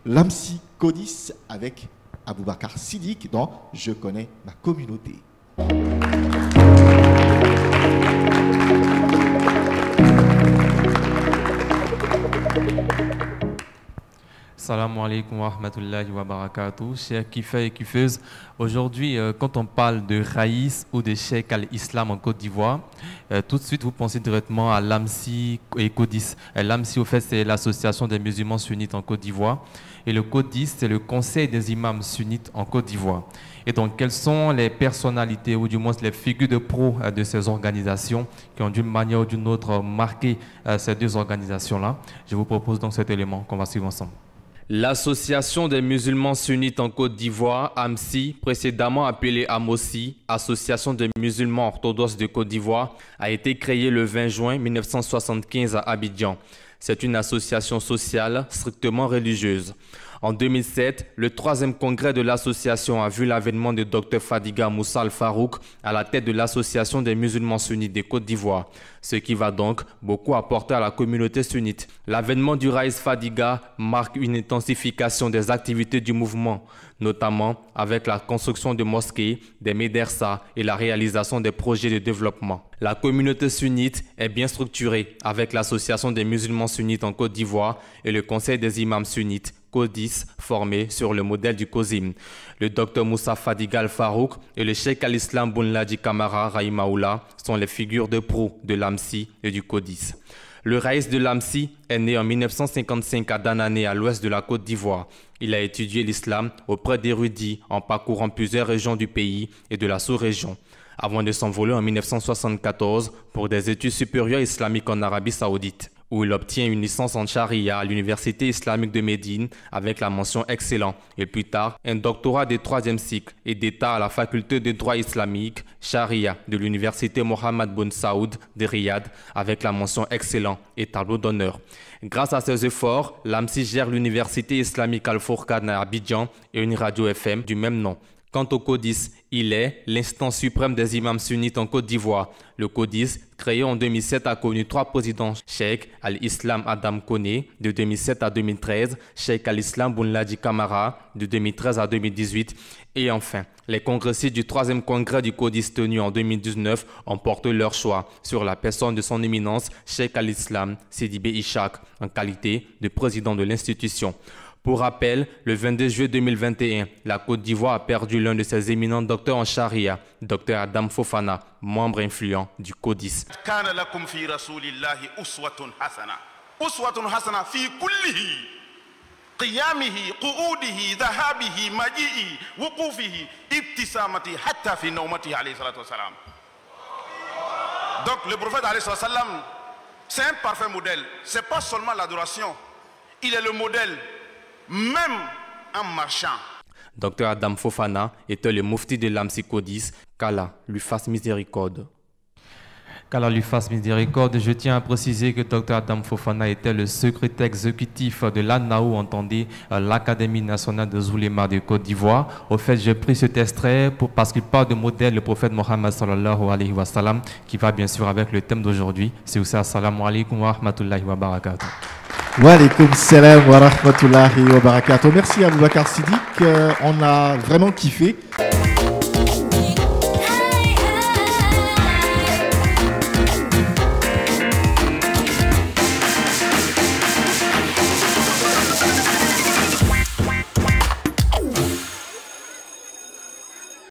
l'AMSI Codis avec Aboubacar Siddiq dans Je connais ma communauté. Salam alaikum wa rahmatullahi wa barakatuh. Chers kiffeurs et kiffeuses, aujourd'hui, quand on parle de Raïs ou de Cheikh al-Islam en Côte d'Ivoire, tout de suite vous pensez directement à l'AMSI et Codis. L'AMSI, au fait, c'est l'association des musulmans sunnites en Côte d'Ivoire. Et le Codis, c'est le conseil des imams sunnites en Côte d'Ivoire. Et donc, quelles sont les personnalités ou du moins les figures de pro de ces organisations qui ont d'une manière ou d'une autre marqué ces deux organisations-là? Je vous propose donc cet élément qu'on va suivre ensemble. L'Association des musulmans sunnites en Côte d'Ivoire, AMSI, précédemment appelée AMOSI, Association des musulmans orthodoxes de Côte d'Ivoire, a été créée le 20 juin 1975 à Abidjan. C'est une association sociale strictement religieuse. En 2007, le 3e congrès de l'association a vu l'avènement de Dr Fadiga Moussa Al-Farouk à la tête de l'Association des musulmans sunnites de Côte d'Ivoire, ce qui va donc beaucoup apporter à la communauté sunnite. L'avènement du Raïs Fadiga marque une intensification des activités du mouvement, notamment avec la construction de mosquées, des médersas et la réalisation des projets de développement. La communauté sunnite est bien structurée avec l'Association des musulmans sunnites en Côte d'Ivoire et le Conseil des imams sunnites, Codis, formé sur le modèle du COSIM. Le Dr Moussa Fadiga Al-Farouk et le Cheikh al-Islam Bounladi Kamara Rahimaoula sont les figures de proue de l'AMSI et du Codis. Le Raïs de l'AMSI est né en 1955 à Danané, à l'ouest de la Côte d'Ivoire. Il a étudié l'islam auprès d'érudits en parcourant plusieurs régions du pays et de la sous-région, avant de s'envoler en 1974 pour des études supérieures islamiques en Arabie Saoudite, où il obtient une licence en charia à l'Université islamique de Médine avec la mention excellent, et plus tard un doctorat de 3e cycle et d'état à la faculté de droit islamique charia de l'Université Mohammed Ben Saoud de Riyad avec la mention excellent et tableau d'honneur. Grâce à ses efforts, l'AMSI gère l'Université islamique Al-Fourqan à Abidjan et une radio FM du même nom. Quant au Codis, il est l'instance suprême des imams sunnites en Côte d'Ivoire. Le Codis, créé en 2007, a connu 3 présidents. Cheikh al-Islam Adam Koné, de 2007 à 2013, Cheikh al-Islam Bounladi Kamara, de 2013 à 2018. Et enfin, les congressistes du 3e congrès du Codis tenu en 2019 ont porté leur choix sur la personne de son éminence, Cheikh al-Islam Sidibé Ishaq, en qualité de président de l'institution. Pour rappel, le 22 juillet 2021, la Côte d'Ivoire a perdu l'un de ses éminents docteurs en charia, Dr Adam Fofana, membre influent du Codis. Donc le prophète alayhi salam, c'est un parfait modèle. C'est pas seulement l'adoration, il est le modèle. Même en marchant. Dr Adam Fofana était le mufti de l'AMSI Codis, qu'Allah lui fasse miséricorde. Qu'Allah lui fasse miséricorde. Je tiens à préciser que Dr Adam Fofana était le secrétaire exécutif de l'ANAO, entendez, l'Académie nationale de Zulema de Côte d'Ivoire. Au fait, j'ai pris cet extrait parce qu'il parle de modèle, le prophète Mohammed sallallahu alayhi wa sallam, qui va bien sûr avec le thème d'aujourd'hui. C'est aussi assalamu alaikum wa rahmatullahi wa barakatuh. Wa alaikum salam wa rahmatullahi wa barakatuh. Merci Aboubacar Siddiq, on a vraiment kiffé.